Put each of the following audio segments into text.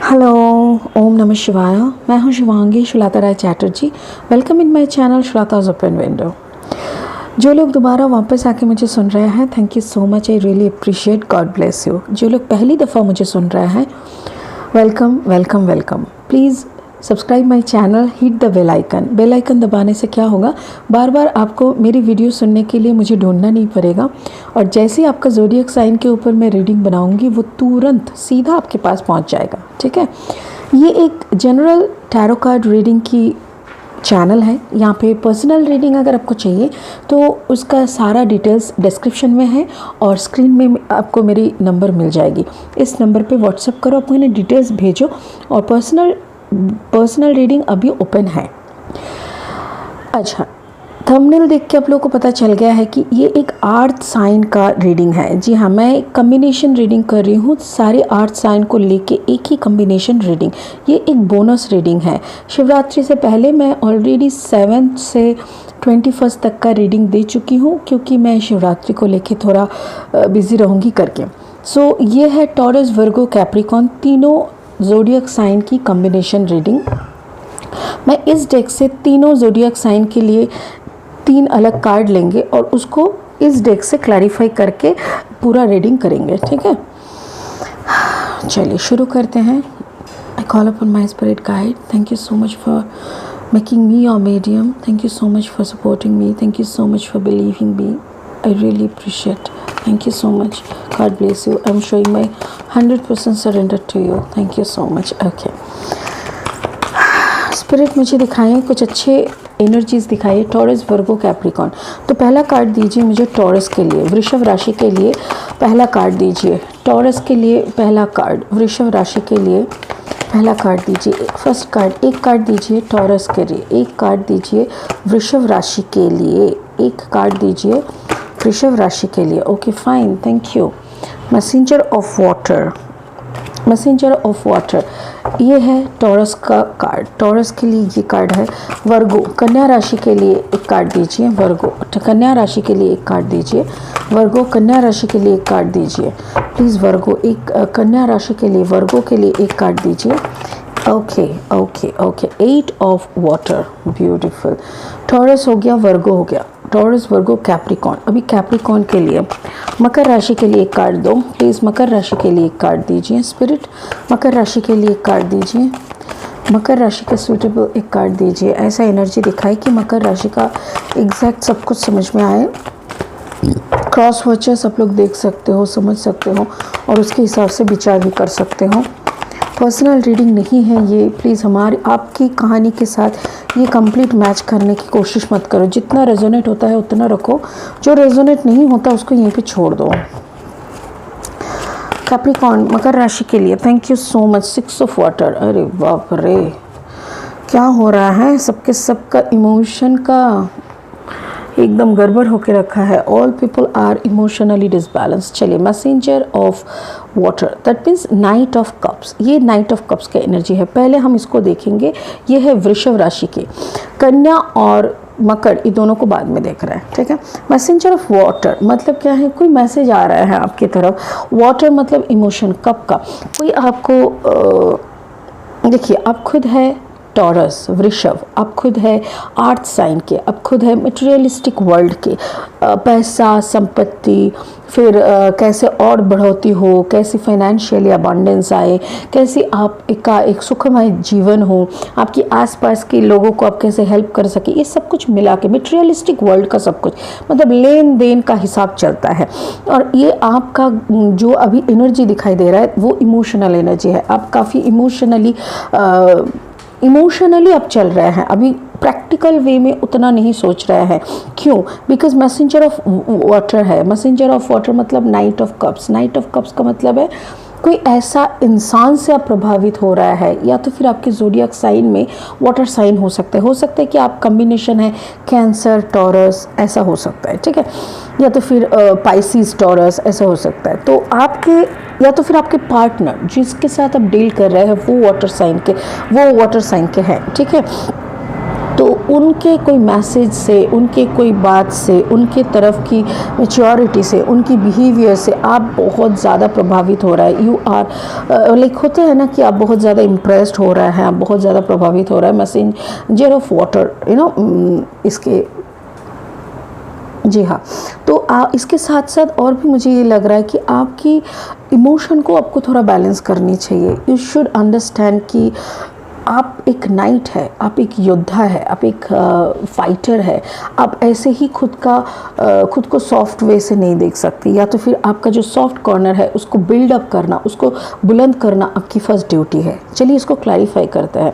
Hello, ओम नमः शिवाय। मैं हूं Shivangi Shulata Rai Chatterjee. Welcome in my channel Shulata's open window. जो लोग दोबारा वापस आके मुझे सुन रहे हैं, thank you so much, I really appreciate, God bless you. जो लोग पहली दफ़ा मुझे सुन रहे हैं, welcome welcome welcome. Please subscribe my channel, hit the bell icon. Bell icon दबाने से क्या होगा, बार बार आपको मेरी वीडियो सुनने के लिए मुझे ढूंढना नहीं पड़ेगा, और जैसे ही आपका ज़ोडिएक साइन के ऊपर मैं रीडिंग बनाऊंगी वो तुरंत सीधा आपके पास पहुंच जाएगा। ठीक है, ये एक जनरल टैरो कार्ड रीडिंग की चैनल है। यहाँ पे पर्सनल रीडिंग अगर आपको चाहिए तो उसका सारा डिटेल्स डिस्क्रिप्शन में है, और स्क्रीन में आपको मेरी नंबर मिल जाएगी। इस नंबर पे व्हाट्सअप करो, अपने डिटेल्स भेजो, और पर्सनल रीडिंग अभी ओपन है। अच्छा, थंबनेल देख के आप लोगों को पता चल गया है कि ये एक अर्थ साइन का रीडिंग है। जी हाँ, मैं कम्बिनेशन रीडिंग कर रही हूँ, सारे अर्थ साइन को लेके एक ही कम्बिनेशन रीडिंग। ये एक बोनस रीडिंग है। शिवरात्रि से पहले मैं ऑलरेडी 7 से 21 तक का रीडिंग दे चुकी हूँ, क्योंकि मैं शिवरात्रि को लेके थोड़ा बिजी रहूँगी करके। सो ये है टॉरस, वर्गो, कैप्रिकॉन, तीनों ज़ोडिएक साइन की कम्बिनेशन रीडिंग। मैं इस डेक से तीनों ज़ोडिएक साइन के लिए 3 अलग कार्ड लेंगे और उसको इस डेक से क्लैरिफाई करके पूरा रीडिंग करेंगे। ठीक है, चलिए शुरू करते हैं। I call upon my spirit guide. Thank you so much for making me your medium. Thank you so much for supporting me. Thank you so much for believing me. I really appreciate. Thank you so much. God bless you. I'm showing my 100% surrender to you. Thank you so much. Okay. Spirit मुझे दिखाएं, कुछ अच्छे energies दिखाइए। Taurus, वर्गो, Capricorn. तो पहला card दीजिए मुझे taurus के लिए, वृषभ राशि के लिए पहला कार्ड दीजिए। टॉरस के लिए पहला कार्ड, वृषभ राशि के लिए पहला कार्ड दीजिए। फर्स्ट कार्ड, एक कार्ड दीजिए टॉरस के लिए, एक कार्ड दीजिए वृषभ राशि के लिए, एक कार्ड दीजिए वृषभ राशि के लिए। Okay fine, thank you. Messenger of water, messenger of water, ये है टॉरस का कार्ड। टॉरस के लिए ये कार्ड है। वर्गो, कन्या राशि के लिए एक कार्ड दीजिए। वर्गो, कन्या राशि के लिए एक कार्ड दीजिए। वर्गो, कन्या राशि के लिए एक कार्ड दीजिए प्लीज़। वर्गो, एक कन्या राशि के लिए, वर्गो के लिए एक कार्ड दीजिए। Okay okay okay, 8 of water, beautiful. Taurus हो गया, वर्गो हो गया। टॉरस, वर्गो, कैप्रिकॉन। अभी कैप्रिकॉन के लिए, मकर राशि के लिए एक कार्ड दो प्लीज़। मकर राशि के लिए एक कार्ड दीजिए स्पिरिट। मकर राशि के लिए एक कार्ड दीजिए। मकर राशि के सूटेबल एक कार्ड दीजिए। ऐसा एनर्जी दिखाई कि मकर राशि का एग्जैक्ट सब कुछ समझ में आए। क्रॉस वर्चर्स आप लोग देख सकते हो, समझ सकते हो, और उसके हिसाब से विचार भी कर सकते हो। पर्सनल रीडिंग नहीं है ये, प्लीज़ हमारी आपकी कहानी के साथ ये कंप्लीट मैच करने की कोशिश मत करो। जितना रेजोनेट होता है उतना रखो, जो रेजोनेट नहीं होता उसको यहीं पे छोड़ दो। कैप्रिकॉन, मकर राशि के लिए, thank you so much. 6 of water. अरे बाप रे, क्या हो रहा है, सबके सबका इमोशन का एकदम गड़बड़ होके रखा है। All people are emotionally disbalance. चलिए, messenger of water, that means knight of cups. ये नाइट ऑफ कप्स का एनर्जी है। पहले हम इसको देखेंगे। ये है वृषभ राशि के। कन्या और मकर, ये दोनों को बाद में देख रहे हैं। ठीक है, मैसेंजर ऑफ वाटर मतलब क्या है, कोई मैसेज आ रहा है आपकी तरफ। वाटर मतलब इमोशन, कप का। कोई आपको देखिए, आप खुद है टॉरस, वृषभ, आप खुद है आर्थ साइन के, आप खुद है मटेरियलिस्टिक वर्ल्ड के। पैसा, संपत्ति, फिर कैसे और बढ़ोती हो, कैसे फाइनेंशियली अबंडेंस आए, कैसे आप एक सुखमय जीवन हो, आपके आसपास के लोगों को आप कैसे हेल्प कर सके, ये सब कुछ मिला के मटेरियलिस्टिक वर्ल्ड का सब कुछ, मतलब लेन देन का हिसाब चलता है। और ये आपका जो अभी एनर्जी दिखाई दे रहा है वो इमोशनल एनर्जी है। आप काफ़ी इमोशनली आप चल रहे हैं, अभी प्रैक्टिकल वे में उतना नहीं सोच रहे हैं। क्यों? बिकॉज मैसेंजर ऑफ वाटर है। मैसेंजर ऑफ वाटर मतलब night of cups. Night of cups का मतलब है कोई ऐसा इंसान से आप प्रभावित हो रहा है, या तो फिर आपके ज़ोडिएक साइन में वाटर साइन हो सकता है कि आप कम्बिनेशन है कैंसर, टॉरस, ऐसा हो सकता है। ठीक है, या तो फिर पाइसिस, टॉरस, ऐसा हो सकता है। तो आपके, या तो फिर आपके पार्टनर जिसके साथ आप डील कर रहे हैं वो वाटर साइन के हैं। ठीक है, तो उनके कोई मैसेज से, उनके कोई बात से, उनके तरफ की मैच्योरिटी से, उनकी बिहेवियर से आप बहुत ज़्यादा प्रभावित हो रहा है। यू आर लाइक होते हैं ना कि आप बहुत ज़्यादा इम्प्रेस्ड हो रहे हैं, आप बहुत ज़्यादा प्रभावित हो रहा है। Messenger of water, you know, इसके, जी हाँ। तो इसके साथ साथ और भी मुझे ये लग रहा है कि आपकी इमोशन को आपको थोड़ा बैलेंस करनी चाहिए। यू शुड अंडरस्टैंड कि आप एक नाइट है, आप एक योद्धा है, आप एक फाइटर है। आप ऐसे ही खुद को सॉफ्ट वे से नहीं देख सकते, या तो फिर आपका जो सॉफ्ट कॉर्नर है उसको बिल्ड अप करना, उसको बुलंद करना आपकी फर्स्ट ड्यूटी है। चलिए इसको क्लैरिफाई करते हैं।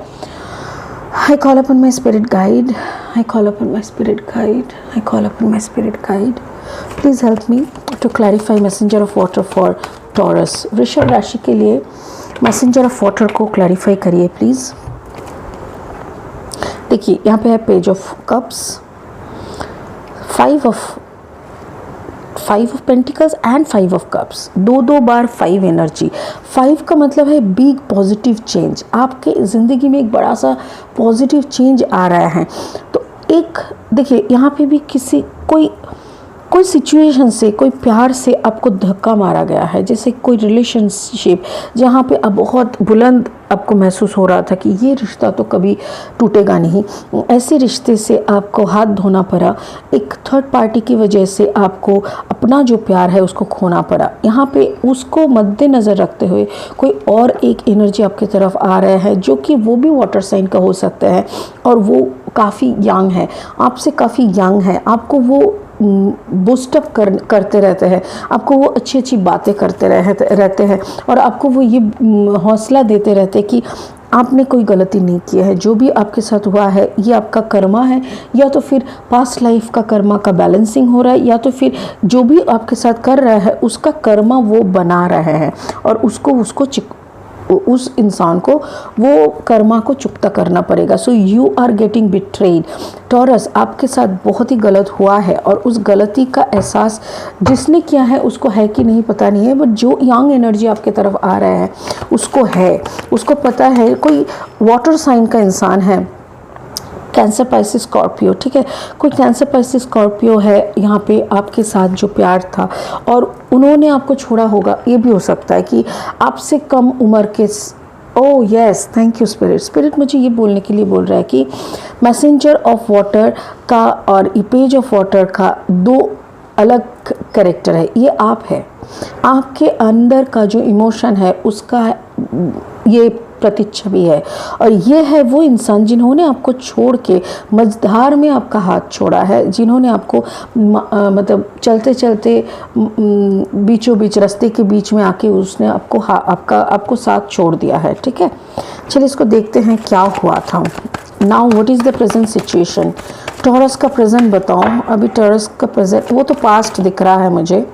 I call upon my spirit guide. I call upon my spirit guide. I call upon my spirit guide. Please help me to clarify messenger of water for Taurus. वृषभ राशि के लिए messenger of water को clarify करिए please. देखिए यहाँ पे है page of cups, five of pentacles and 5 of cups, दो बार 5 एनर्जी। 5 का मतलब है बिग पॉजिटिव चेंज, आपके ज़िंदगी में एक बड़ा सा पॉजिटिव चेंज आ रहा है। तो एक देखिए यहाँ पे भी कोई सिचुएशन से, कोई प्यार से आपको धक्का मारा गया है, जैसे कोई रिलेशनशिप जहाँ पे अब बहुत बुलंद आपको महसूस हो रहा था कि ये रिश्ता तो कभी टूटेगा नहीं, ऐसे रिश्ते से आपको हाथ धोना पड़ा। एक थर्ड पार्टी की वजह से आपको अपना जो प्यार है उसको खोना पड़ा। यहाँ पे उसको मद्देनज़र रखते हुए कोई और एक एनर्जी आपकी तरफ आ रहा है, जो कि वो भी वाटर साइन का हो सकता है और वो काफ़ी यंग है, आपसे काफ़ी यंग है। आपको वो बूस्टअप करते रहते हैं, आपको वो अच्छी अच्छी बातें करते रहते हैं और आपको वो ये हौसला देते रहते हैं कि आपने कोई गलती नहीं की है। जो भी आपके साथ हुआ है ये आपका कर्मा है, या तो फिर पास्ट लाइफ का कर्मा का बैलेंसिंग हो रहा है, या तो फिर जो भी आपके साथ कर रहा है उसका कर्मा वो बना रहे हैं और उस इंसान को वो कर्मा को चुकता करना पड़ेगा। So you are getting betrayed. Taurus, आपके साथ बहुत ही गलत हुआ है और उस गलती का एहसास जिसने किया है उसको है कि नहीं पता नहीं है, बट जो यंग एनर्जी आपके तरफ आ रहा है उसको पता है। कोई वाटर साइन का इंसान है, कैंसर, पाइसिस, स्कॉर्पियो, ठीक है, कोई कैंसर, पाइसिस, स्कॉर्पियो है यहाँ पे आपके साथ जो प्यार था और उन्होंने आपको छोड़ा होगा। ये भी हो सकता है कि आपसे कम उम्र के, oh yes, thank you spirit मुझे ये बोलने के लिए बोल रहा है कि मैसेंजर ऑफ वाटर का और पेज ऑफ वाटर का 2 अलग कैरेक्टर है। ये आप है, आपके अंदर का जो इमोशन है उसका ये प्रतिच्छवि है, और ये है वो इंसान जिन्होंने आपको छोड़ के मझधार में आपका हाथ छोड़ा है, जिन्होंने आपको मतलब चलते चलते बीचों बीच रास्ते के बीच में आके उसने आपको साथ छोड़ दिया है। ठीक है, चलिए इसको देखते हैं क्या हुआ था। Now what is the present situation. Taurus का प्रेजेंट बताओ। अभी टॉरस का प्रेजेंट, वो तो पास्ट दिख रहा है मुझे,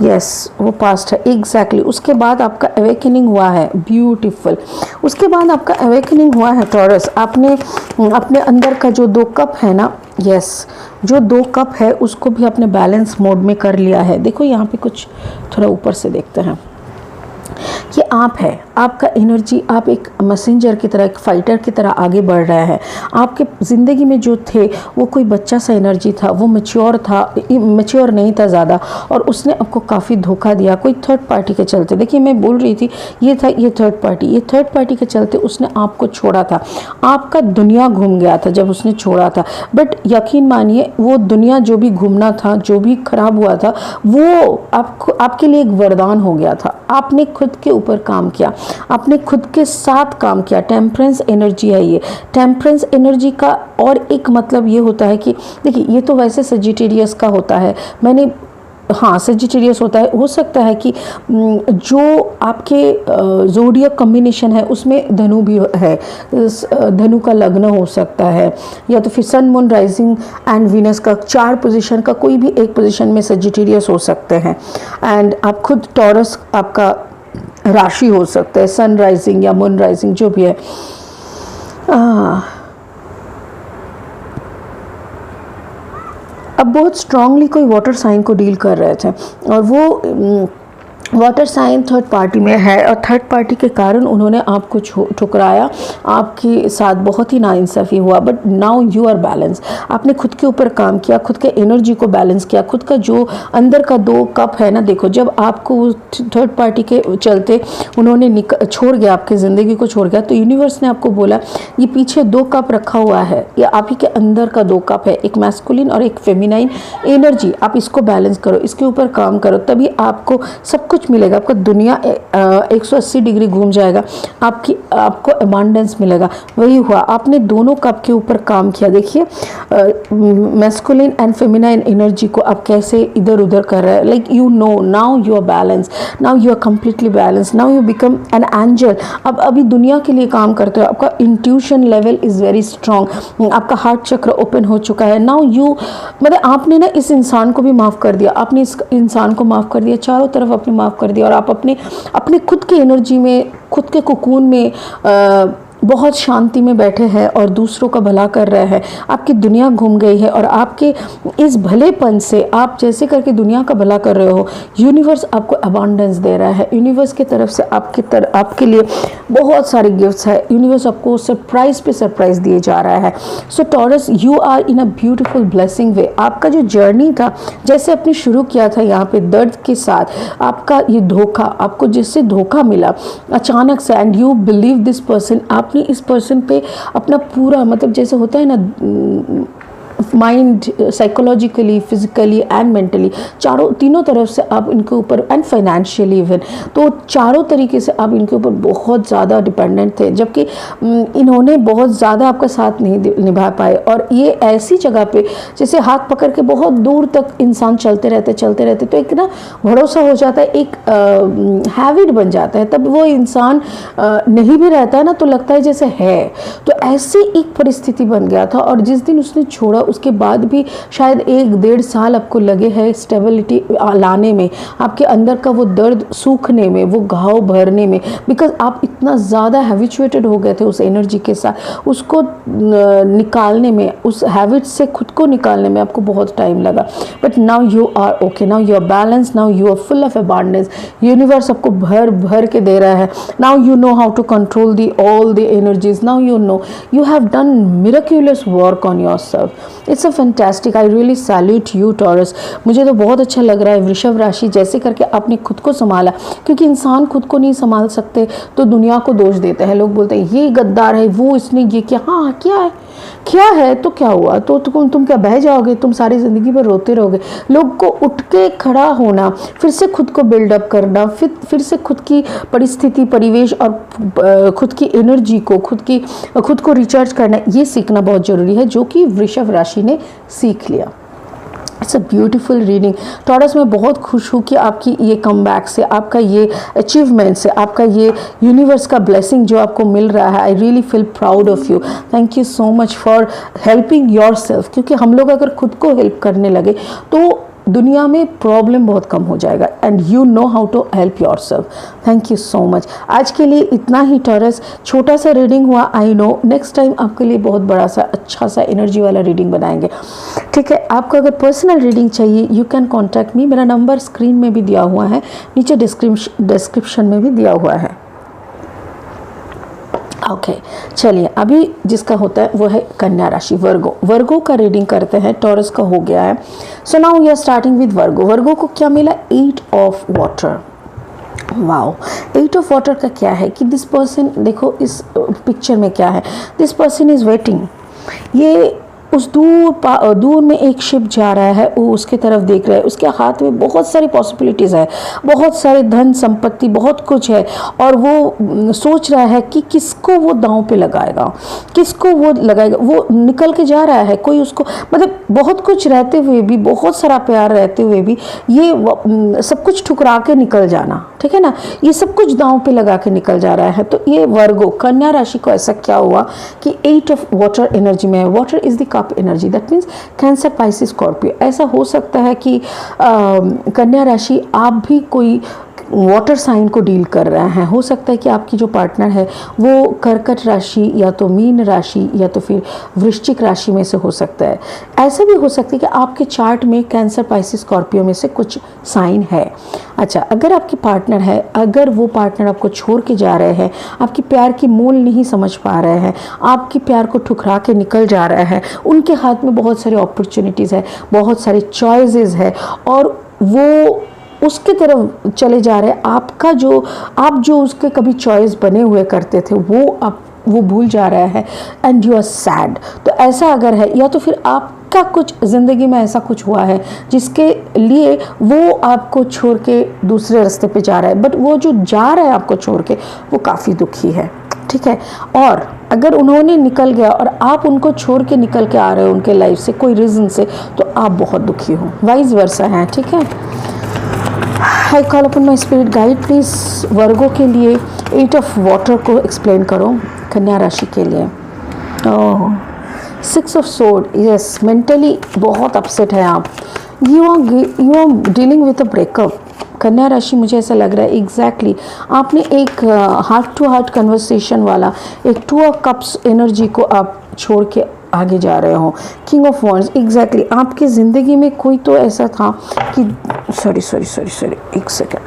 यस वो पास्ट है एग्जैक्टली। उसके बाद आपका अवेकनिंग हुआ है, ब्यूटीफुल। उसके बाद आपका अवेकनिंग हुआ है टॉरस। आपने अपने अंदर का जो 2 कप है ना, यस, जो 2 कप है उसको भी अपने बैलेंस मोड में कर लिया है। देखो यहाँ पे कुछ थोड़ा ऊपर से देखते हैं, ये आप है, आपका एनर्जी, आप एक मैसेंजर की तरह, एक फाइटर की तरह आगे बढ़ रहा है। आपके ज़िंदगी में जो थे वो कोई बच्चा सा एनर्जी था, वो मैच्योर नहीं था ज़्यादा, और उसने आपको काफ़ी धोखा दिया कोई थर्ड पार्टी के चलते। देखिए मैं बोल रही थी ये थर्ड पार्टी के चलते उसने आपको छोड़ा था। आपका दुनिया घूम गया था जब उसने छोड़ा था, बट यकीन मानिए वो दुनिया जो भी घूमना था, जो भी खराब हुआ था, वो आपके लिए एक वरदान हो गया था। आपने खुद के ऊपर काम किया, आपने खुद के साथ काम किया। टेम्परेंस एनर्जी है ये। टेम्परेंस एनर्जी का और एक मतलब ये होता है कि देखिए ये तो वैसे सजिटेरियस का होता है, सजिटेरियस होता है। हो सकता है कि जो आपके ज़ोडियक कॉम्बिनेशन है उसमें धनु भी है, धनु का लग्न हो सकता है, या तो फिर सन, मून, राइजिंग एंड वीनस का 4 पोजीशन का कोई भी एक पोजीशन में सजिटेरियस हो सकते हैं। एंड आप खुद टॉरस आपका राशि हो सकता है, सन राइजिंग या मून राइजिंग जो भी है। अब बहुत स्ट्रांगली कोई वाटर साइन को डील कर रहे थे और वो वाटर साइन थर्ड पार्टी में है और थर्ड पार्टी के कारण उन्होंने आपको ठुकराया, आपके साथ बहुत ही नाइंसाफ़ी हुआ, but now you are balance. आपने खुद के ऊपर काम किया, खुद के एनर्जी को बैलेंस किया, खुद का जो अंदर का 2 कप है ना, देखो जब आपको थर्ड पार्टी के चलते उन्होंने छोड़ गया, आपकी ज़िंदगी को छोड़ गया, तो यूनिवर्स ने आपको बोला ये पीछे 2 कप रखा हुआ है, ये आप ही के अंदर का 2 कप है, एक मैस्कुलिन और एक फेमिनाइन एनर्जी, आप इसको बैलेंस करो, इसके ऊपर काम करो, तभी आपको सब कुछ मिलेगा। आपका दुनिया 180 डिग्री घूम जाएगा, आपको अबांडेंस मिलेगा। वही हुआ, आपने दोनों कप के ऊपर काम किया। देखिए मैस्कुलिन एंड फेमिनाइन एनर्जी को आप कैसे इधर उधर कर रहे हैं, like you know now you are balance, now you are completely balance, now you become an angel. अब अभी दुनिया के लिए काम करते हो, आपका intuition level is very strong, आपका हार्ट चक्र ओपन हो चुका है। नाउ यू मतलब आपने ना इस इंसान को भी माफ़ कर दिया, आपने इस इंसान को माफ़ कर दिया, चारों तरफ आपने माफ़ कर दिया, और आप अपने खुद की एनर्जी में, खुद के कोकून में बहुत शांति में बैठे हैं और दूसरों का भला कर रहे हैं। आपकी दुनिया घूम गई है और आपके इस भलेपन से आप जैसे करके दुनिया का भला कर रहे हो, यूनिवर्स आपको अबांडेंस दे रहा है। यूनिवर्स की तरफ से आपके लिए बहुत सारे गिफ्ट्स है। यूनिवर्स आपको सरप्राइज पे सरप्राइज दिए जा रहा है। So Taurus, you are in a beautiful blessing way. आपका जो जर्नी था, जैसे आपने शुरू किया था यहाँ पे दर्द के साथ, आपका ये धोखा, आपको जिससे धोखा मिला अचानक से, and you believe this person, आपने इस पर्सन पे अपना पूरा मतलब जैसे होता है ना, mind, psychologically, physically and mentally, तीनों तरफ से आप इनके ऊपर, एंड फाइनेंशियली इवन, तो चारों तरीके से आप इनके ऊपर बहुत ज़्यादा डिपेंडेंट थे, जबकि इन्होंने बहुत ज़्यादा आपका साथ नहीं निभा पाए। और ये ऐसी जगह पे जैसे हाथ पकड़ के बहुत दूर तक इंसान चलते रहते तो एक ना भरोसा हो जाता है, एक हैबिट बन जाता है, तब वो इंसान नहीं भी रहता है ना तो लगता है जैसे है। तो ऐसी एक परिस्थिति बन गया था, और जिस दिन उसने छोड़ा उसके बाद भी शायद 1-1.5 साल आपको लगे हैं स्टेबिलिटी लाने में, आपके अंदर का वो दर्द सूखने में, वो घाव भरने में, बिकॉज आप इतना ज़्यादा हैबिचुएटेड हो गए थे उस एनर्जी के साथ, उसको निकालने में, उस हैबिट से खुद को निकालने में आपको बहुत टाइम लगा। But now you are okay, now you are balance, now you are full of abundance. Universe आपको भर भर के दे रहा है। Now you know how to control all the energies. Now you know you have done miraculous work on yourself. It's a fantastic, I really salute you Taurus. मुझे तो बहुत अच्छा लग रहा है वृषभ राशि, जैसे करके आपने खुद को संभाला, क्योंकि इंसान खुद को नहीं संभाल सकते तो दुनिया को दोष देते हैं। लोग बोलते हैं ये गद्दार है, वो इसने ये किया। हाँ क्या है तो क्या हुआ, तो तुम क्या बह जाओगे, तुम सारी ज़िंदगी भर रोते रहोगे। लोग को उठ के खड़ा होना, फिर से खुद को बिल्डअप करना, फिर से खुद की परिस्थिति, परिवेश और खुद की एनर्जी को, खुद को रिचार्ज करना, ये सीखना बहुत ज़रूरी है, जो कि वृषभ राशि ने सीख लिया। It's a beautiful reading taurus. मैं बहुत खुश हूँ कि आपकी ये कमबैक से, आपका ये अचीवमेंट से, आपका ये यूनिवर्स का ब्लेसिंग जो आपको मिल रहा है, I really feel proud of you. Thank you so much for helping your self, क्योंकि हम लोग अगर खुद को हेल्प करने लगे तो दुनिया में प्रॉब्लम बहुत कम हो जाएगा, and you know how to help yourself. Thank you so much. आज के लिए इतना ही टॉरस, छोटा सा रीडिंग हुआ, आई नो। नेक्स्ट टाइम आपके लिए बहुत बड़ा सा अच्छा सा एनर्जी वाला रीडिंग बनाएंगे, ठीक है। आपको अगर पर्सनल रीडिंग चाहिए, यू कैन कॉन्टैक्ट मी। मेरा नंबर स्क्रीन में भी दिया हुआ है, नीचे डिस्क्रिप्शन में भी दिया हुआ है। ओके चलिए, अभी जिसका होता है वो है कन्या राशि, वर्गो का रीडिंग करते हैं। टॉरस का हो गया है। So now we are starting with Virgo को क्या मिला? 8 of water. Wow, 8 of water का क्या है कि दिस पर्सन, देखो इस पिक्चर में क्या है, दिस पर्सन इज वेटिंग। ये उस दूर में एक शिप जा रहा है, वो उसके तरफ देख रहा है, उसके हाथ में बहुत सारी पॉसिबिलिटीज़ है, बहुत सारे धन संपत्ति, बहुत कुछ है, और वो सोच रहा है कि किसको वो दांव पे लगाएगा, किसको वो लगाएगा। वो निकल के जा रहा है, कोई उसको, मतलब बहुत कुछ रहते हुए भी, बहुत सारा प्यार रहते हुए भी, ये सब कुछ ठुकरा के निकल जाना, ठीक है ना, ये सब कुछ दांव पे लगा के निकल जा रहा है। तो ये वर्गो कन्या राशि को ऐसा क्या हुआ कि 8 ऑफ वाटर एनर्जी में है। Water is the cup energy, that means cancer, Pisces, Scorpio. ऐसा हो सकता है कि कन्या राशि आप भी कोई वाटर साइन को डील कर रहे हैं। हो सकता है कि आपकी जो पार्टनर है वो कर्कट राशि या तो मीन राशि या तो फिर वृश्चिक राशि में से हो सकता है। ऐसा भी हो सकता है कि आपके चार्ट में कैंसर, पाइसिस, स्कॉर्पियो में से कुछ साइन है। अच्छा, अगर आपकी पार्टनर है, अगर वो पार्टनर आपको छोड़ के जा रहे हैं, आपकी प्यार की मूल नहीं समझ पा रहे हैं, आपके प्यार को ठुकरा के निकल जा रहे हैं, उनके हाथ में बहुत सारी अपॉर्चुनिटीज़ है, बहुत सारे चॉइसेस है और वो उसके तरफ चले जा रहे हैं। आप जो उसके कभी चॉइस बने हुए करते थे वो भूल जा रहा है एंड यू आर सैड। तो ऐसा अगर है, या तो फिर आपका कुछ ज़िंदगी में ऐसा कुछ हुआ है जिसके लिए वो आपको छोड़ के दूसरे रास्ते पे जा रहा है, बट वो जो जा रहा है आपको छोड़ के वो काफ़ी दुखी है, ठीक है। और अगर उन्होंने निकल गया और आप उनको छोड़ के निकल के आ रहे हो उनके लाइफ से कोई रीज़न से, तो आप बहुत दुखी हो, वाइस वर्सा है, ठीक है। I call upon my spirit guide, please Virgo के लिए 8 ऑफ वाटर को एक्सप्लेन करो कन्या राशि के लिए। Oh, 6 of sword, yes, mentally बहुत अपसेट है आप। You are dealing with a breakup. कन्या राशि, मुझे ऐसा लग रहा है एग्जैक्टली आपने एक हार्ट टू हार्ट कन्वर्सेशन वाला एक 2 ऑफ कप्स एनर्जी को आप छोड़ के आगे जा रहे हो। किंग ऑफ वॉन्ड्स, एग्जैक्टली आपकी ज़िंदगी में कोई तो ऐसा था कि सॉरी एक सेकेंड,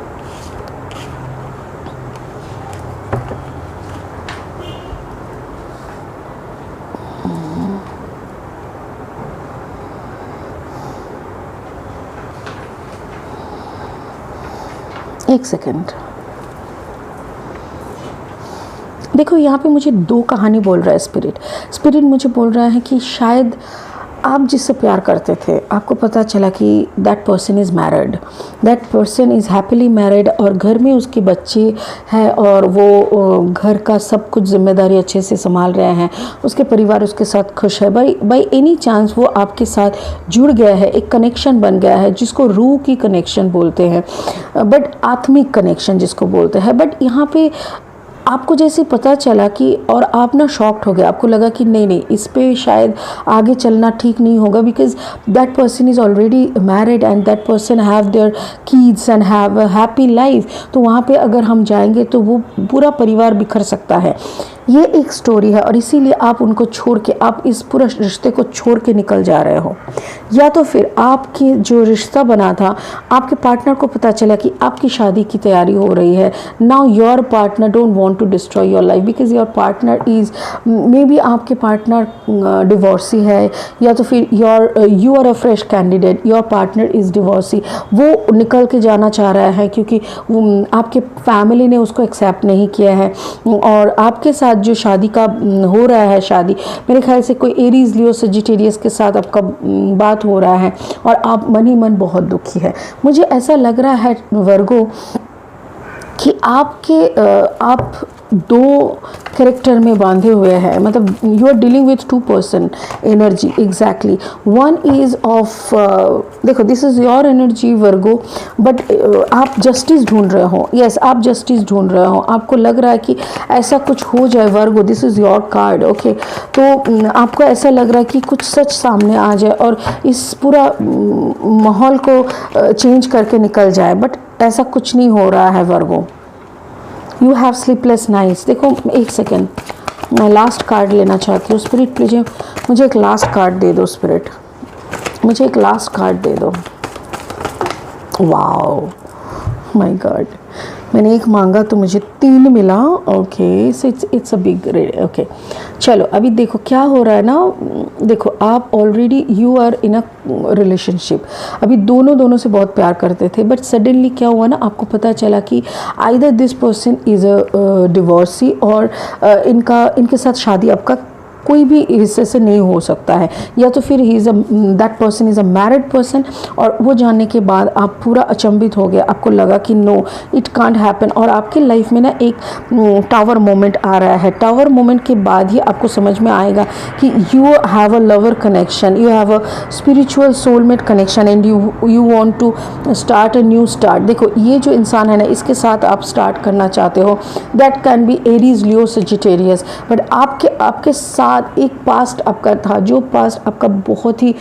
एक सेकेंड। देखो यहाँ पे मुझे 2 कहानी बोल रहा है स्पिरिट मुझे बोल रहा है कि शायद आप जिससे प्यार करते थे, आपको पता चला कि that person is married, that person is happily married और घर में उसके बच्चे हैं और वो घर का सब कुछ जिम्मेदारी अच्छे से संभाल रहे हैं, उसके परिवार उसके साथ खुश है। बाई एनी चांस वो आपके साथ जुड़ गया है, एक कनेक्शन बन गया है जिसको रूह की कनेक्शन बोलते हैं, बट आत्मिक कनेक्शन जिसको बोलते हैं। बट यहाँ पे आपको जैसे पता चला कि और आप ना शॉक्ड हो गए, आपको लगा कि नहीं इस पे शायद आगे चलना ठीक नहीं होगा, because that person is already married and that person have their kids and have a happy life. तो वहाँ पे अगर हम जाएंगे तो वो पूरा परिवार बिखर सकता है। ये एक स्टोरी है और इसीलिए आप उनको छोड़ के, आप इस पूरा रिश्ते को छोड़ के निकल जा रहे हो। या तो फिर आपकी जो रिश्ता बना था, आपके पार्टनर को पता चला कि आपकी शादी की तैयारी हो रही है। Now your partner don't want to destroy your life because your partner is maybe आपके पार्टनर डिवोर्सी है, या तो फिर you are a fresh candidate, your partner is divorcee. वो निकल के जाना चाह रहा है क्योंकि आपके फैमिली ने उसको एक्सेप्ट नहीं किया है और आपके साथ जो शादी का हो रहा है, शादी मेरे ख्याल से कोई एरीज, लियो, सजिटेरियस के साथ आपका बात हो रहा है और आप मन ही मन बहुत दुखी है। मुझे ऐसा लग रहा है वर्गो कि आप 2 कैरेक्टर में बांधे हुए हैं, मतलब you are dealing with 2 person energy exactly. One is of, देखो this is your energy Virgo, but आप जस्टिस ढूंढ रहे हो। यस, आप जस्टिस ढूंढ रहे हो, आपको लग रहा है कि ऐसा कुछ हो जाए Virgo, this is your card, okay. तो आपको ऐसा लग रहा है कि कुछ सच सामने आ जाए और इस पूरा माहौल को चेंज करके निकल जाए, बट ऐसा कुछ नहीं हो रहा है Virgo. You have sleepless nights. देखो एक सेकेंड, मैं लास्ट कार्ड लेना चाहती हूँ। स्पिरिट प्लीज मुझे एक लास्ट कार्ड दे दो, स्पिरिट मुझे एक लास्ट कार्ड दे दो। वाओ माय गॉड, मैंने एक मांगा तो मुझे 3 मिला, okay. So it's a big, okay. चलो अभी देखो क्या हो रहा है ना, देखो आप already you are in a relationship, अभी दोनों से बहुत प्यार करते थे, बट सडनली क्या हुआ ना, आपको पता चला कि either this person is a divorcee और इनके साथ शादी आपका कोई भी हिस्से से नहीं हो सकता है, या तो फिर that person is a married person. और वो जानने के बाद आप पूरा अचंभित हो गया, आपको लगा कि नो इट कांट हैपन। और आपके लाइफ में ना एक टावर मोमेंट आ रहा है। टावर मोमेंट के बाद ही आपको समझ में आएगा कि you have a lover connection, you have a spiritual soulmate connection and you want to start a new start. देखो ये जो इंसान है ना, इसके साथ आप स्टार्ट करना चाहते हो, that can be Aries, Leo, Sagittarius, but आपके साथ एक पास्ट आपका था, जो पास्ट आपका बहुत ही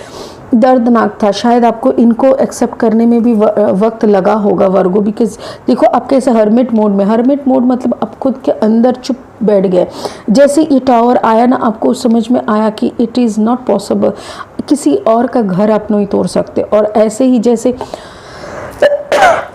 दर्दनाक था। शायद आपको इनको एक्सेप्ट करने में भी वक्त लगा होगा वर्गो, बिकॉज देखो आप कैसे हर्मिट मोड में, हर्मिट मोड मतलब आप खुद के अंदर चुप बैठ गए। जैसे ये टावर आया ना, आपको समझ में आया कि इट इज़ नॉट पॉसिबल, किसी और का घर आप नहीं तोड़ सकते। और ऐसे ही जैसे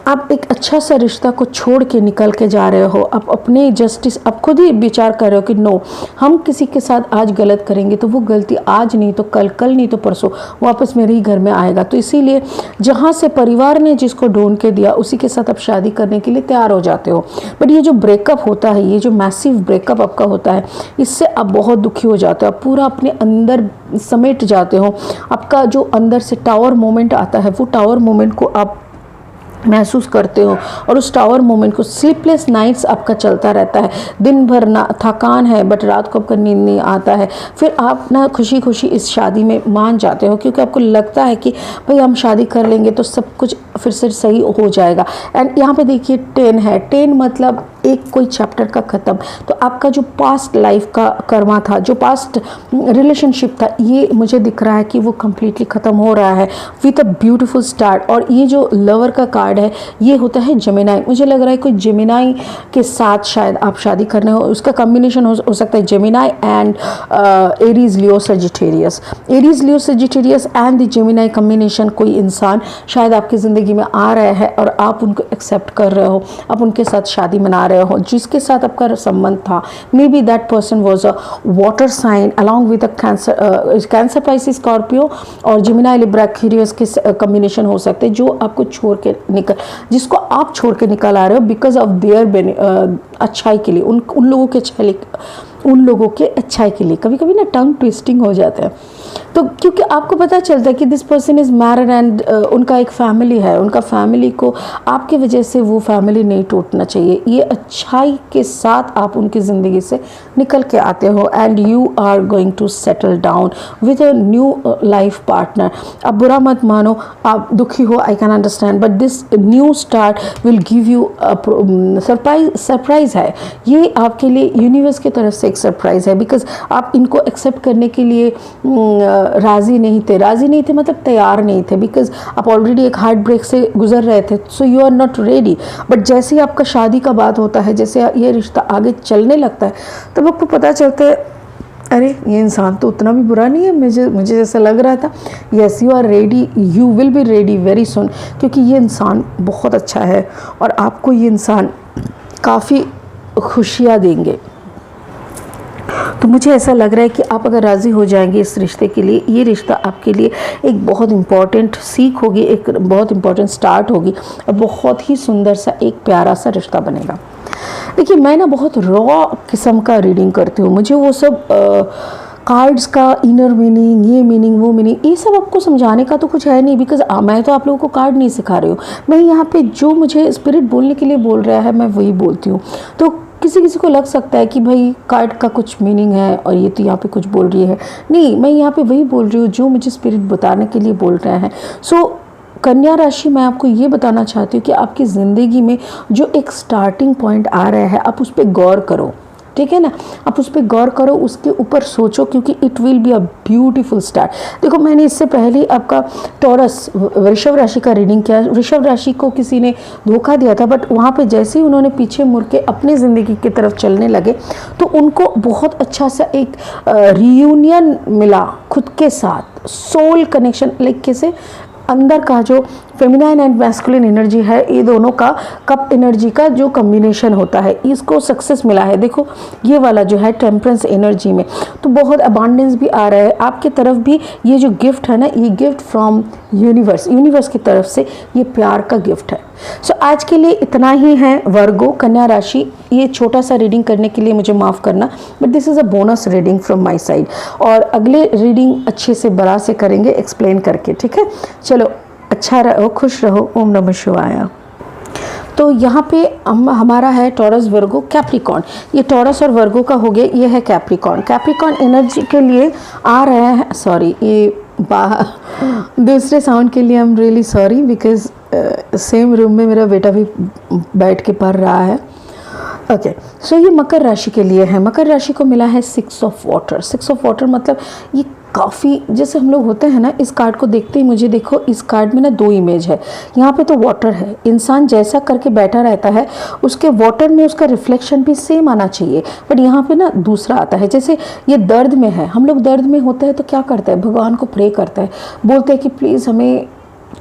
आप एक अच्छा सा रिश्ता को छोड़ के निकल के जा रहे हो, आप अपने जस्टिस, आप खुद ही विचार कर रहे हो कि नो, हम किसी के साथ आज गलत करेंगे तो वो गलती आज नहीं तो कल, कल नहीं तो परसों वापस मेरे ही घर में आएगा। तो इसीलिए जहाँ से परिवार ने जिसको ढूंढ के दिया उसी के साथ आप शादी करने के लिए तैयार हो जाते हो। बट ये जो ब्रेकअप होता है, ये जो मैसिव ब्रेकअप आपका होता है, इससे आप बहुत दुखी हो जाते हो, आप पूरा अपने अंदर समेट जाते हो। आपका जो अंदर से टावर मोमेंट आता है, वो टावर मोमेंट को आप महसूस करते हो, और उस टावर मोमेंट को, स्लीपलेस नाइट्स आपका चलता रहता है, दिन भर ना थकान है बट रात को आपका नींद नहीं आता है। फिर आप ना खुशी खुशी इस शादी में मान जाते हो, क्योंकि आपको लगता है कि भाई हम शादी कर लेंगे तो सब कुछ फिर से सही हो जाएगा। एंड यहाँ पे देखिए 10 है, 10 मतलब एक कोई चैप्टर का ख़त्म। तो आपका जो पास्ट लाइफ का कर्मा था, जो पास्ट रिलेशनशिप था, ये मुझे दिख रहा है कि वो कम्प्लीटली ख़त्म हो रहा है विथ अ ब्यूटीफुल स्टार्ट। और ये जो लवर का कार्ड है, ये होता है जेमिनाई। मुझे लग रहा है कोई जेमिनाई के साथ शायद आप शादी करने हो, उसका कॉम्बिनेशन हो सकता है Gemini and Aries Leo Sagittarius, Aries Leo Sagittarius and the Gemini combination. कोई इंसान शायद आपकी ज़िंदगी में आ रहा है और आप उनको एक्सेप्ट कर रहे हो, आप उनके साथ शादी मना रहे हो। जिसके साथ आपका संबंध था, maybe that person was a water sign along with a Cancer Pisces Scorpio और जेमिनाई लिब्रा एक्वेरियस के कॉम्बिनेशन हो सकते हैं, जो आपको छोड़ के जिसको आप छोड़ के निकल आ रहे हो बिकॉज ऑफ देयर अच्छाई के लिए, उन लोगों के अच्छाई के लिए। कभी कभी ना टंग ट्विस्टिंग हो जाता है, तो क्योंकि आपको पता चलता है कि this person is married and उनका एक फैमिली है, उनका फैमिली को आपकी वजह से वो फैमिली नहीं टूटना चाहिए। ये अच्छाई के साथ आप उनकी ज़िंदगी से निकल के आते हो and you are going to settle down with a new life partner. आप बुरा मत मानो, आप दुखी हो, I can understand, but this new start will give you surprise है। ये आपके लिए यूनिवर्स की तरफ से एक सरप्राइज है, बिकॉज आप इनको एक्सेप्ट करने के लिए राज़ी नहीं थे मतलब तैयार नहीं थे, बिकॉज आप ऑलरेडी एक हार्ट ब्रेक से गुजर रहे थे, so you are not ready. But जैसे ही आपका शादी का बात होता है, जैसे ये रिश्ता आगे चलने लगता है, तब आपको पता चलता है अरे ये इंसान तो उतना भी बुरा नहीं है मुझे जैसा लग रहा था। Yes, you are ready, you will be ready very soon, क्योंकि ये इंसान बहुत अच्छा है और आपको ये इंसान काफ़ी खुशियाँ देंगे। तो मुझे ऐसा लग रहा है कि आप अगर राज़ी हो जाएंगे इस रिश्ते के लिए, ये रिश्ता आपके लिए एक बहुत इम्पॉर्टेंट सीख होगी, एक बहुत इम्पॉर्टेंट स्टार्ट होगी और बहुत ही सुंदर सा एक प्यारा सा रिश्ता बनेगा। देखिए, मैं ना बहुत रॉ किस्म का रीडिंग करती हूँ, मुझे वो सब कार्ड्स का इनर मीनिंग, ये मीनिंग, वो मीनिंग, ये सब आपको समझाने का तो कुछ है नहीं, बिकॉज मैं तो आप लोगों को कार्ड नहीं सिखा रही हूँ। मैं यहाँ पे जो मुझे स्पिरिट बोलने के लिए बोल रहा है मैं वही बोलती हूँ। तो किसी किसी को लग सकता है कि भाई कार्ड का कुछ मीनिंग है और ये तो यहाँ पे कुछ बोल रही है। नहीं, मैं यहाँ पे वही बोल रही हूँ जो मुझे स्पिरिट बताने के लिए बोल रहे हैं। सो कन्या राशि, मैं आपको ये बताना चाहती हूँ कि आपकी ज़िंदगी में जो एक स्टार्टिंग पॉइंट आ रहा है, आप उस पर गौर करो, ठीक है ना। आप उस पर गौर करो, उसके ऊपर सोचो, क्योंकि it will be a beautiful start. देखो, मैंने इससे पहले आपका टॉरस वृषभ राशि का रीडिंग किया। वृषभ राशि को किसी ने धोखा दिया था, बट वहाँ पे जैसे ही उन्होंने पीछे मुड़ के अपनी ज़िंदगी की तरफ चलने लगे तो उनको बहुत अच्छा सा एक रियूनियन मिला खुद के साथ, सोल कनेक्शन, लाइक कैसे अंदर का जो फेमिनाइन एंड मैस्कुलिन एनर्जी है, ये दोनों का कप एनर्जी का जो कॉम्बिनेशन होता है, इसको सक्सेस मिला है। देखो, ये वाला जो है टेम्परेंस एनर्जी में तो बहुत अबांडेंस भी आ रहा है आपकी तरफ भी। ये जो गिफ्ट है ना, ये गिफ्ट फ्रॉम यूनिवर्स की तरफ से ये प्यार का गिफ्ट है। सो आज के लिए इतना ही है वर्गो, कन्या राशि। ये छोटा सा रीडिंग करने के लिए मुझे माफ़ करना, but this is a bonus reading from my side. और अगले रीडिंग अच्छे से बड़ा से करेंगे एक्सप्लेन करके, ठीक है। चलो, अच्छा रहो, खुश रहो, ओम नमः शिवाय। तो यहाँ पे हमारा है टॉरस, वर्गो, कैप्रिकॉर्न। ये टॉरस और वर्गो का हो गया, ये है कैप्रिकॉर्न। कैप्रिकॉर्न एनर्जी के लिए आ रहे हैं, सॉरी, ये दूसरे साउंड के लिए I am really sorry, because same room में मेरा बेटा भी बैठ के पढ़ रहा है। ओके, सो ये मकर राशि के लिए है। मकर राशि को मिला है 6 ऑफ वाटर। 6 ऑफ वाटर मतलब ये काफ़ी, जैसे हम लोग होते हैं ना, इस कार्ड को देखते ही मुझे देखो इस कार्ड में ना 2 इमेज है। यहाँ पे तो वाटर है, इंसान जैसा करके बैठा रहता है उसके वाटर में उसका रिफ्लेक्शन भी सेम आना चाहिए, बट यहाँ पे ना दूसरा आता है। जैसे ये दर्द में है, हम लोग दर्द में होते हैं तो क्या करते हैं, भगवान को प्रे करते हैं, बोलते हैं कि प्लीज़ हमें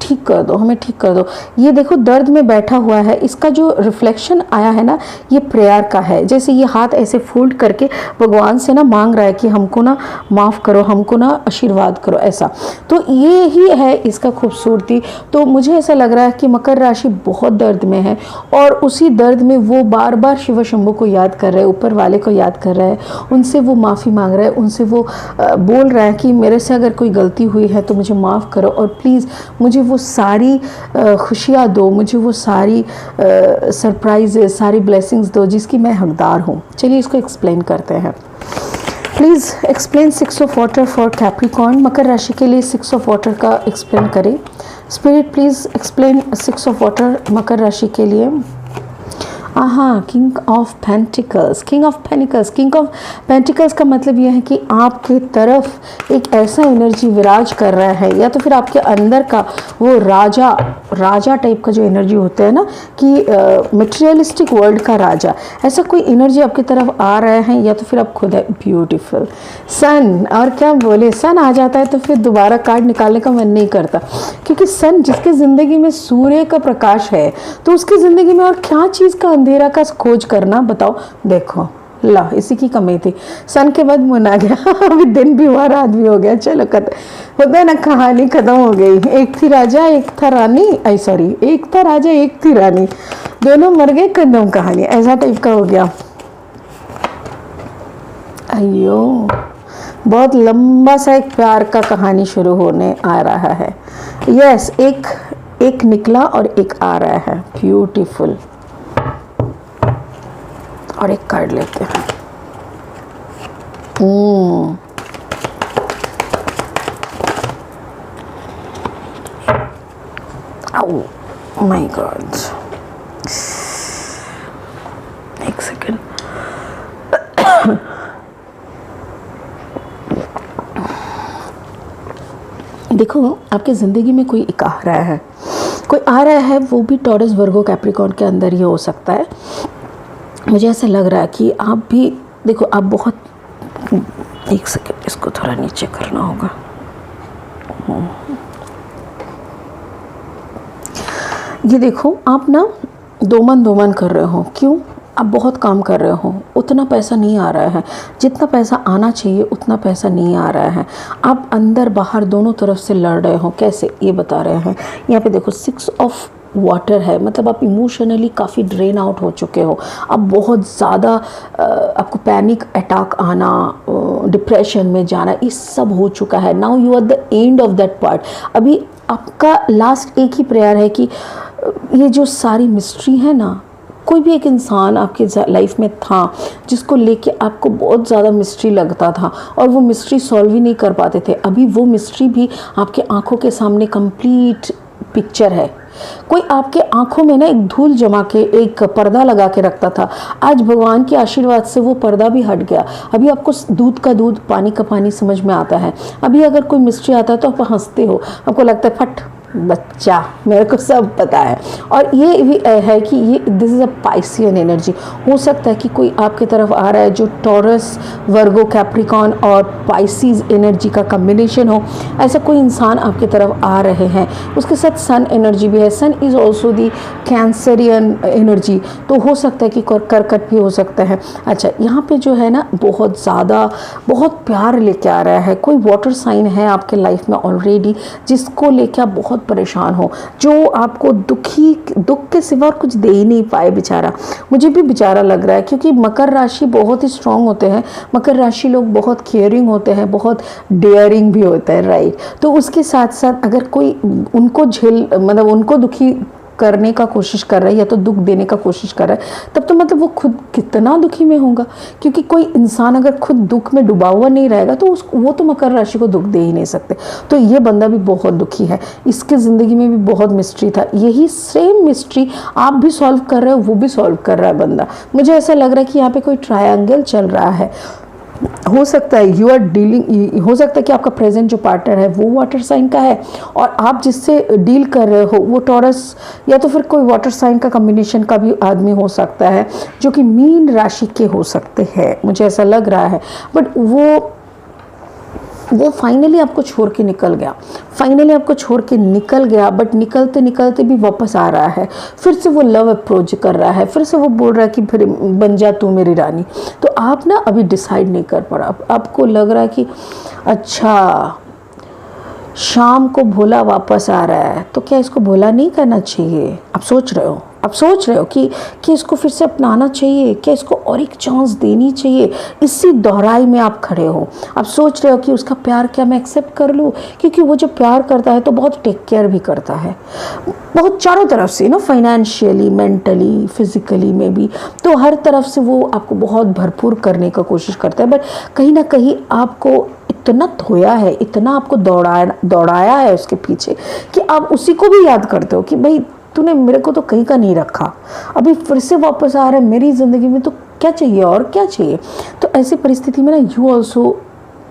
ठीक कर दो, हमें ठीक कर दो। ये देखो दर्द में बैठा हुआ है, इसका जो रिफ्लेक्शन आया है ना ये प्रेयर का है। जैसे ये हाथ ऐसे फोल्ड करके भगवान से ना मांग रहा है कि हमको ना माफ़ करो, हमको ना आशीर्वाद करो, ऐसा। तो ये ही है इसका खूबसूरती। तो मुझे ऐसा लग रहा है कि मकर राशि बहुत दर्द में है और उसी दर्द में वो बार बार शिव शंभू को याद कर रहे हैं, ऊपर वाले को याद कर रहा है, उनसे वो माफ़ी मांग रहा है, उनसे वो बोल रहा है कि मेरे से अगर कोई गलती हुई है तो मुझे माफ़ करो और प्लीज़ मुझे वो सारी खुशियाँ दो, मुझे वो सारी सरप्राइजेस, सारी ब्लेसिंग्स दो जिसकी मैं हकदार हूँ। चलिए इसको एक्सप्लेन करते हैं। Please explain 6 of water for Capricorn. मकर राशि के लिए 6 ऑफ वाटर का एक्सप्लेन करें। Spirit please explain 6 of water मकर राशि के लिए। King of pentacles. King of pentacles, king of pentacles का मतलब यह है कि आपके तरफ एक ऐसा एनर्जी विराज कर रहा है, या तो फिर आपके अंदर का वो राजा टाइप का जो एनर्जी होता है ना, कि मटेरियलिस्टिक वर्ल्ड का राजा, ऐसा कोई एनर्जी आपकी तरफ आ रहा है, या तो फिर आप खुद है ब्यूटीफुल। सन, और क्या बोले, सन आ जाता है तो फिर दोबारा कार्ड निकालने का मन नहीं करता, क्योंकि सन जिसके ज़िंदगी में सूर्य का प्रकाश है तो उसकी ज़िंदगी में और क्या चीज़ का अंधेरा का खोज करना, बताओ। देखो ला, इसी की कमी थी। सन के बाद मून आ गया अभी दिन भी हुआ, रात भी हो गया, चलो होता है ना, कहानी खत्म हो गई। एक थी राजा एक था रानी, एक था राजा एक थी रानी, दोनों मर गए, खत्म कहानी, ऐसा टाइप का हो गया। अयो, बहुत लंबा सा एक प्यार का कहानी शुरू होने आ रहा है। यस, एक निकला और एक आ रहा है, ब्यूटीफुल। और एक कार्ड लेते हैं। ओह माय गॉड, एक सेकेंड। देखो आपकी ज़िंदगी में कोई एक आ रहा है, वो भी टॉरस वर्गो कैप्रिकॉर्न के अंदर ही हो सकता है। मुझे ऐसा लग रहा है कि आप भी देखो, आप बहुत, एक सेकेंड, इसको थोड़ा नीचे करना होगा। ये देखो आप ना दो मन कर रहे हो। क्यों? आप बहुत काम कर रहे हो, उतना पैसा नहीं आ रहा है, जितना पैसा आना चाहिए उतना पैसा नहीं आ रहा है। आप अंदर बाहर दोनों तरफ से लड़ रहे हो। कैसे, ये बता रहे हैं। यहाँ पे देखो 6 ऑफ वाटर है, मतलब आप इमोशनली काफ़ी ड्रेन आउट हो चुके हो। अब बहुत ज़्यादा आपको पैनिक अटैक आना, डिप्रेशन में जाना, ये सब हो चुका है। Now you are the end of that part. अभी आपका लास्ट एक ही प्रेयर है कि ये जो सारी मिस्ट्री है ना, कोई भी एक इंसान आपके लाइफ में था जिसको लेके आपको बहुत ज़्यादा मिस्ट्री लगता था और वो मिस्ट्री सॉल्व ही नहीं कर पाते थे, अभी वो मिस्ट्री भी आपके आंखों के सामने कंप्लीट पिक्चर है। कोई आपके आंखों में ना एक धूल जमा के एक पर्दा लगा के रखता था, आज भगवान के आशीर्वाद से वो पर्दा भी हट गया। अभी आपको दूध का दूध, पानी का पानी समझ में आता है। अभी अगर कोई मिस्ट्री आता है तो आप हंसते हो, आपको लगता है फट बच्चा, मेरे को सब पता है। और ये भी है कि ये this is a Piscean energy. हो सकता है कि कोई आपकी तरफ आ रहा है जो टॉरस वर्गो कैप्रिकॉर्न और पाइसिस एनर्जी का कम्बिनेशन हो। ऐसा कोई इंसान आपकी तरफ आ रहे हैं। उसके साथ सन एनर्जी भी है। सन इज़ ऑल्सो दी कैंसरियन एनर्जी, तो हो सकता है कि कर्कट भी हो सकता है। अच्छा, यहाँ पे जो है ना बहुत ज़्यादा बहुत प्यार लेके आ रहा है। कोई वाटर साइन है आपके लाइफ में ऑलरेडी जिसको लेके आप बहुत परेशान हो, जो आपको दुख के सिवा और कुछ दे ही नहीं पाए बेचारा। मुझे भी बेचारा लग रहा है, क्योंकि मकर राशि बहुत ही स्ट्रांग होते हैं। मकर राशि लोग बहुत केयरिंग होते हैं, बहुत डेयरिंग भी होते हैं, राइट। तो उसके साथ साथ अगर कोई उनको मतलब उनको दुखी करने का कोशिश कर रहा है या तो दुख देने का कोशिश कर रहा है, तब तो मतलब वो खुद कितना दुखी में होगा। क्योंकि कोई इंसान अगर खुद दुख में डूबा हुआ नहीं रहेगा तो वो तो मकर राशि को दुख दे ही नहीं सकते। तो ये बंदा भी बहुत दुखी है, इसके ज़िंदगी में भी बहुत मिस्ट्री था। यही सेम मिस्ट्री आप भी सॉल्व कर रहे हो, वो भी सॉल्व कर रहा है बंदा। मुझे ऐसा लग रहा है कि यहाँ पे कोई ट्रायंगल चल रहा है। हो सकता है यू आर डीलिंग, हो सकता है कि आपका प्रेजेंट जो पार्टनर है वो वाटर साइन का है और आप जिससे डील कर रहे हो वो टॉरस या तो फिर कोई वाटर साइन का कॉम्बिनेशन का भी आदमी हो सकता है, जो कि मीन राशि के हो सकते हैं, मुझे ऐसा लग रहा है। बट वो फाइनली आपको छोड़ के निकल गया, फाइनली आपको छोड़ के निकल गया। बट निकलते निकलते भी वापस आ रहा है, फिर से वो लव अप्रोच कर रहा है, फिर से वो बोल रहा है कि फिर बन जा तू मेरी रानी। तो आप ना अभी डिसाइड नहीं कर पा रहा, आपको लग रहा है कि अच्छा शाम को भोला वापस आ रहा है तो क्या इसको भोला नहीं करना चाहिए। आप सोच रहे हो कि इसको फिर से अपनाना चाहिए, क्या इसको और एक चांस देनी चाहिए। इसी दोहराई में आप खड़े हो, आप सोच रहे हो कि उसका प्यार क्या मैं एक्सेप्ट कर लूँ, क्योंकि वो जब प्यार करता है तो बहुत टेक केयर भी करता है, बहुत चारों तरफ से ना, फाइनेंशियली, मेंटली, फिजिकली में भी। तो हर तरफ से वो आपको बहुत भरपूर करने का कोशिश करता है। बट कहीं ना कहीं आपको इतना धोया है, इतना आपको दौड़ाया है उसके पीछे कि आप उसी को भी याद करते हो कि भाई तूने मेरे को तो कहीं का नहीं रखा, अभी फिर से वापस आ रहा है मेरी ज़िंदगी में, तो क्या चाहिए और क्या चाहिए। तो ऐसी परिस्थिति में ना यू ऑल्सो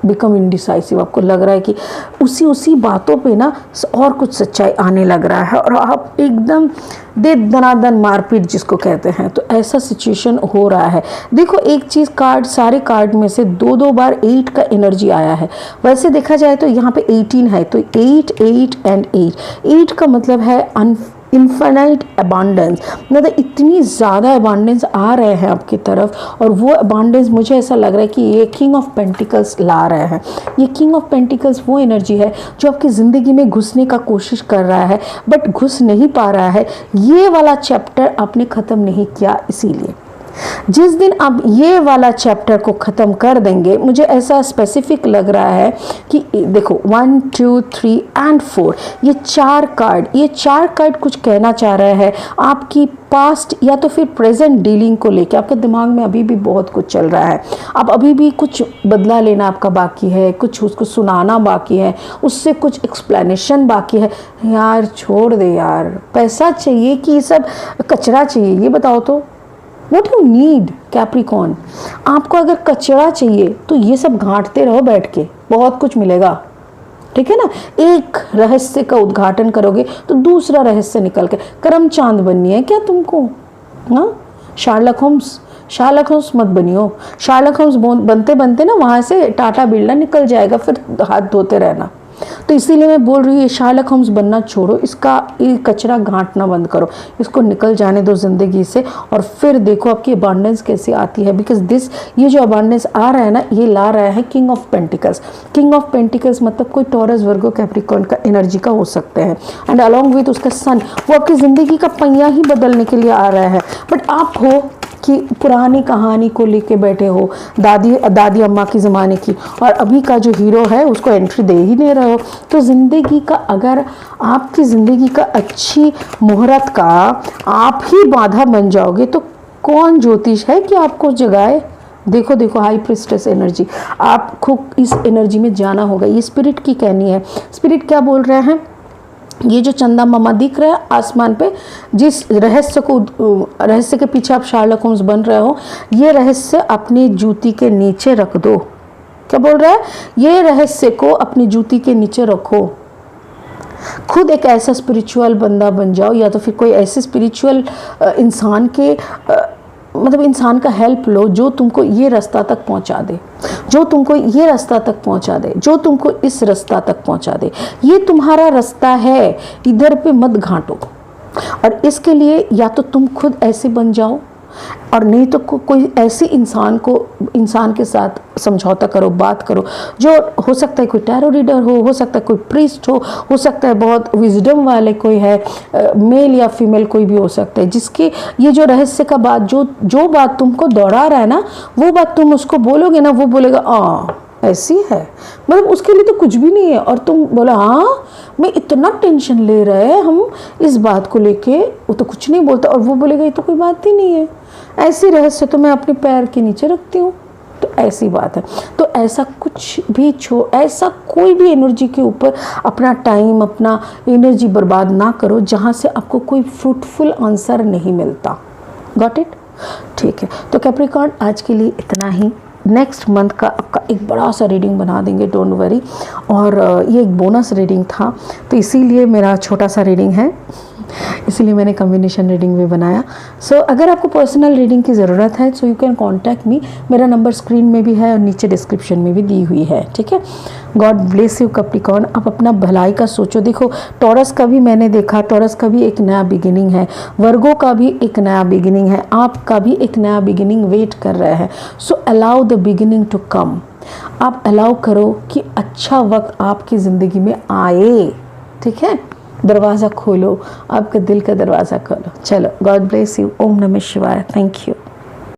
बिकम इनडिसाइसिव। आपको लग रहा है कि उसी बातों पे ना और कुछ सच्चाई आने लग रहा है और आप एकदम दे दनादन मारपीट जिसको कहते हैं, तो ऐसा सिचुएशन हो रहा है। देखो एक चीज़, सारे कार्ड में से दो बार 8 का एनर्जी आया है। वैसे देखा जाए तो यहाँ पे 18 है, तो 8 8 एंड 8 का मतलब है इन्फिनाइट अबांडेंस, मतलब इतनी ज़्यादा अबांडेंस आ रहे हैं आपकी तरफ। और वो अबांडेंस मुझे ऐसा लग रहा है कि ये किंग ऑफ पेंटिकल्स ला रहे हैं। ये किंग ऑफ पेंटिकल्स वो एनर्जी है जो आपकी ज़िंदगी में घुसने का कोशिश कर रहा है बट घुस नहीं पा रहा है। ये वाला चैप्टर आपने ख़त्म नहीं किया, इसीलिए जिस दिन आप ये वाला चैप्टर को ख़त्म कर देंगे, मुझे ऐसा स्पेसिफिक लग रहा है कि देखो 1 2 3 एंड 4 ये चार कार्ड कुछ कहना चाह रहे हैं आपकी पास्ट या तो फिर प्रेजेंट डीलिंग को लेकर। आपके दिमाग में अभी भी बहुत कुछ चल रहा है, आप अभी भी कुछ बदला लेना आपका बाकी है, कुछ उसको सुनाना बाकी है, उससे कुछ एक्सप्लेनेशन बाकी है। यार छोड़ दे यार, पैसा चाहिए कि ये सब कचरा चाहिए, ये बताओ तो। What you need कैप्रिकॉर्न, आपको अगर कचरा चाहिए तो ये सब घांटते रहो बैठ के, बहुत कुछ मिलेगा, ठीक है ना। एक रहस्य का उद्घाटन करोगे तो दूसरा रहस्य निकल के, करमचांद बननी है क्या तुमको? हाँ, शार्लक होम्स मत बनियो। शार्लक होम्स बनते बनते ना वहाँ से टाटा बिरला निकल जाएगा, फिर हाथ धोते रहना। तो इसीलिए मैं बोल रही हूँ, ये शार्लक होम्स बनना छोड़ो, इसका ये कचरा घांटना बंद करो, इसको निकल जाने दो ज़िंदगी से और फिर देखो आपकी अबांडेंस कैसे आती है। बिकॉज ये जो अबांडेंस आ रहा है ना, ये ला रहा है king of pentacles. King of pentacles मतलब कोई टॉरस, वर्गो, कैप्रिकॉर्न का एनर्जी का हो सकते हैं एंड अलॉन्ग विथ उसका सन, वो आपकी ज़िंदगी का पहिया ही बदलने के लिए आ रहा है। बट आप हो कि पुरानी कहानी को लेके बैठे हो, दादी अम्मा की ज़माने की, और अभी का जो हीरो है उसको एंट्री दे ही नहीं रहे हो। तो ज़िंदगी का, अगर आपकी ज़िंदगी का अच्छी मुहूर्त का आप ही बाधा बन जाओगे तो कौन ज्योतिष है कि आपको जगाए। देखो हाई प्रिस्टेस एनर्जी, आपको इस एनर्जी में जाना होगा। ये स्पिरिट की कहनी है। स्पिरिट क्या बोल रहे हैं, ये जो चंदा मामा दिख रहा है आसमान पे, जिस रहस्य के पीछे आप शार्लक होम्स बन रहे हो, ये रहस्य अपनी जूती के नीचे रख दो। क्या बोल रहा है, ये रहस्य को अपनी जूती के नीचे रखो। खुद एक ऐसा स्पिरिचुअल बंदा बन जाओ, या तो फिर कोई ऐसे स्पिरिचुअल इंसान के मतलब इंसान का हेल्प लो जो तुमको ये रास्ता तक पहुंचा दे, जो तुमको ये रास्ता तक पहुंचा दे, जो तुमको इस रास्ता तक पहुंचा दे। ये तुम्हारा रास्ता है, इधर पे मत घाटो। और इसके लिए या तो तुम खुद ऐसे बन जाओ, और नहीं तो कोई ऐसे इंसान के साथ समझौता करो, बात करो, जो हो सकता है कोई टैरो रीडर हो सकता है कोई प्रीस्ट हो सकता है बहुत विजडम वाले कोई है, मेल या फीमेल कोई भी हो सकता है, जिसके ये जो रहस्य का बात, जो बात तुमको दौड़ा रहा है ना, वो बात तुम उसको बोलोगे ना, वो बोलेगा ऐसी है, मतलब उसके लिए तो कुछ भी नहीं है। और तुम बोला हाँ मैं इतना टेंशन ले रहे हैं हम इस बात को लेके, वो तो कुछ नहीं बोलता, और वो बोलेगा ये तो कोई बात ही नहीं है, ऐसी रहस्य तो मैं अपने पैर के नीचे रखती हूँ, तो ऐसी बात है। तो ऐसा कुछ भी ऐसा कोई भी एनर्जी के ऊपर अपना टाइम, अपना एनर्जी बर्बाद ना करो जहाँ से आपको कोई फ्रूटफुल आंसर नहीं मिलता। Got it? ठीक है, तो कैप्रिकॉर्न आज के लिए इतना ही। नेक्स्ट मंथ का आपका एक बड़ा सा रीडिंग बना देंगे, डोंट वरी। और ये एक बोनस रीडिंग था, तो इसीलिए मेरा छोटा सा रीडिंग है, इसीलिए मैंने कम्बिनेशन रीडिंग भी बनाया। सो अगर आपको पर्सनल रीडिंग की ज़रूरत है so you can contact me, मेरा नंबर स्क्रीन में भी है और नीचे डिस्क्रिप्शन में भी दी हुई है। ठीक है, गॉड ब्लेस यू कैप्रिकॉर्न। आप अपना भलाई का सोचो। देखो टॉरस का भी मैंने देखा, टॉरस का भी एक नया बिगिनिंग है, वर्गो का भी एक नया बिगिनिंग है, आपका भी एक नया बिगिनिंग वेट कर रहा है। So allow the beginning to come. आप अलाउ करो कि अच्छा वक्त आपकी ज़िंदगी में आए। ठीक है, दरवाज़ा खोलो, आपके दिल का दरवाज़ा खोलो। चलो, गॉड ब्लेस यू। ओम नमः शिवाय। Thank you.